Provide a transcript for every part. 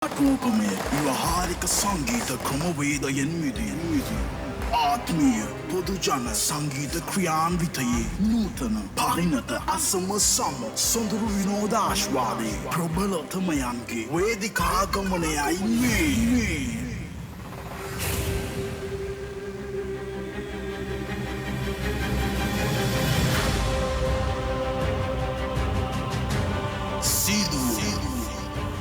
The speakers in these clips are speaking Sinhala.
රූපමය ව්‍යවහාරික සංගීත ක්‍රමවේදයෙන් මිදී ආත්මීය පොදු ජන සංගීත ක්‍රියාන්විතයේ නූතන පරිණත අසම සම සොඳුරු විනෝදාශ්වාදයේ ප්‍රබලතමයන්ගේ වේදිකාගමනයයි මේ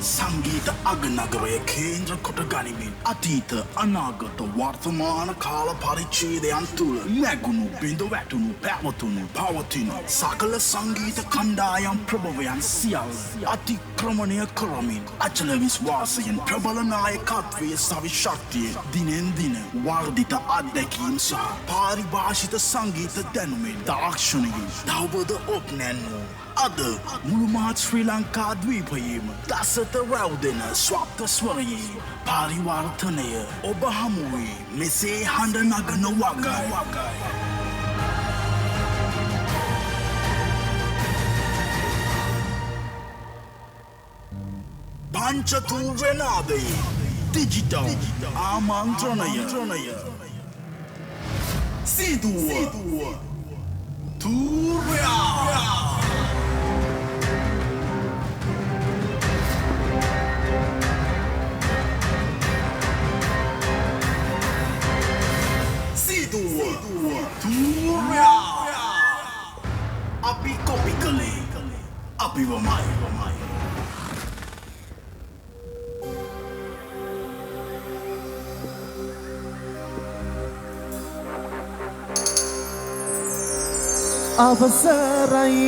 සංගීත අගනගරය කේන්ද්‍ර කොට ගනිමින් අතීත අනාගත වර්තමාන කාල පරිච්ඡේදයන් තුළ නැගුණු බිඳ වැටුණු පැවතුණු පවතින සකල සංගීත කණ්ඩායම් ප්‍රභවයන් සියල්ල අතික්‍රමණය කරමින් අචල විශ්වාසයෙන් ප්‍රබල නායකත්වයේ සවිශක්තියෙන් දිනෙන් දින වර්ධිත අත්දැකීම් සහ පාරිභාෂිත සංගීත දැනුමින් තාක්ෂණයෙන් තවද ඔප්නැන්නෝ අද මුළුමහත් ශ්‍රී ලංකා ද්වීපයේම දසත රැව්දෙන ස්වප්ත ස්වරයේ පරිවර්තනය ඔබ හමුවේ මෙසේ හඬ නගන වගයි. පංචතූර්ය නාදයේ ඩිජිටල් ආමන්ත්‍රණය සිදුව තූර්යා Api kopi kali, api wamai. අවසරයි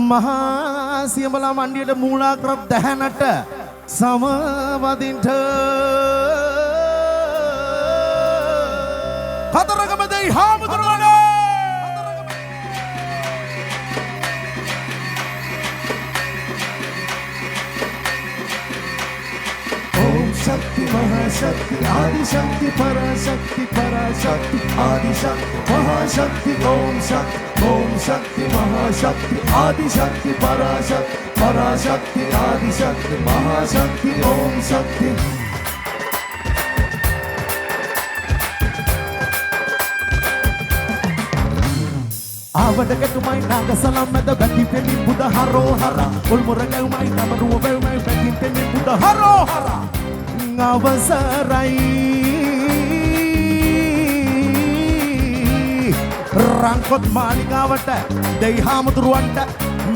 මහා සියඹලා මණ්ඩියට මූලාග්‍ර දැහැනට සමවදින්ට කතරගම දෙයි හාමුදුරුවනේ शक्ति महाशक्ति आदिशक्ति पराशक्ति पराशक्ति आदिशक्ति महाशक्ति ओम शक्ति महाशक्ति आदिशक्ति पराशक्ति पराशक्ति आदिशक्ति महाशक्ति ओम शक्ति आवडकटुमයි නාගසලම් මැද වැටි පෙනි බුද හරෝ හර උල්මුරගවුමයි නමරුව වෙවුමයි වැටි පෙනි බුද හරෝ හර අවසරයි රංකොත් මාලිගාවට දෙයි හාමුදුරුවන්ට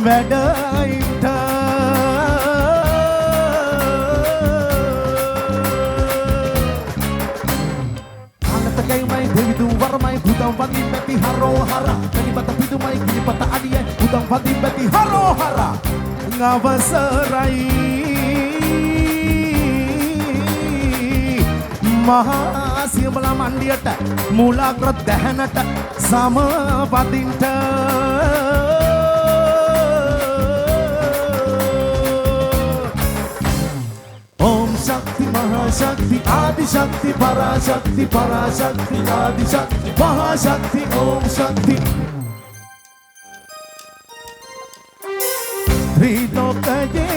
වැඩයින්ට අනතකයිමයි දෙවිදු වරමයි බුදම් වදින් පැති හරෝ හර කනිපත පිදුමයි කිරිපත අඩිය බුදම් වදින් පැති හරෝ හර අවසරයි මහා සියඹලා මණ්ඩියට මූලාග්‍ර දැහැනට සමවදින්ට ओम शक्ति महाशक्ति आदिशक्ति पराशक्ति पराशक्ति आदिशक्ति महाशक्ति ओम शक्ति त्रिलोकये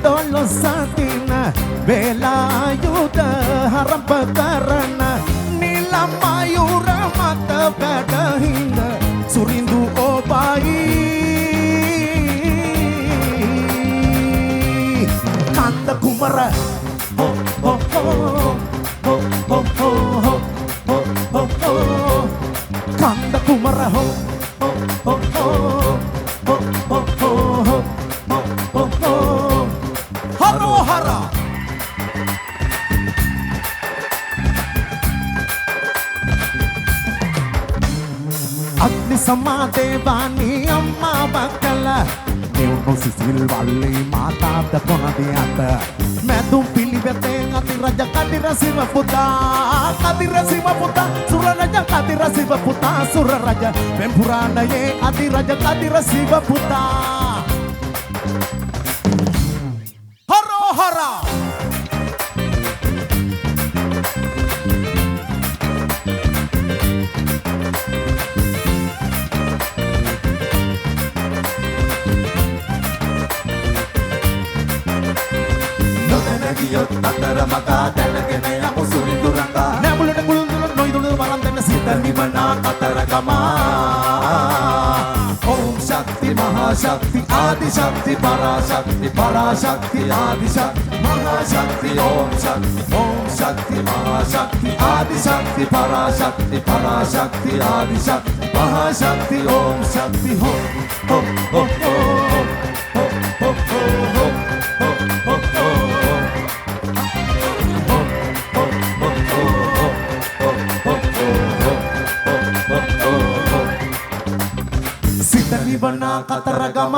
दोलसतिन वेलायुध हरप करन नीलमयूर मत වැඩහිඳ සුරිඳු ඔබයි කන්ද කුමර හො හො හො හො හො හො හො හො කන්ද කුමර හො හො හො හො හො හො හො හො හරෝ හරා अग्नि समादेवानी अम्मा बकल नेउनु सिसिल वाली माता दकोन दियात मैं तुम पिलिवेते अतिरज कदिर शिव पुता सुर रज कदिर शिव पुता सुर रज वेंपुराणये अतिरज कदिर शिव पुता हरो हरा ගියොත් අතරමඟ දැනගෙන යමු සුරිඳුරඟා නැඹුලට කුළුඳුල නොයිදුළු වරන් දෙන්න සිත නිවනා කතරගම ओम शक्ति महाशक्ति आदि शक्ति पराशक्ति पराशक्ति आदि शक्ति महाशक्ति ओम शक्ति महाशक्ति आदि शक्ति पराशक्ति पराशक्ति आदि शक्ति महाशक्ति ओम शक्ति हो हो हो हो हो हो हो हो हो සිත නිවනා කතරගම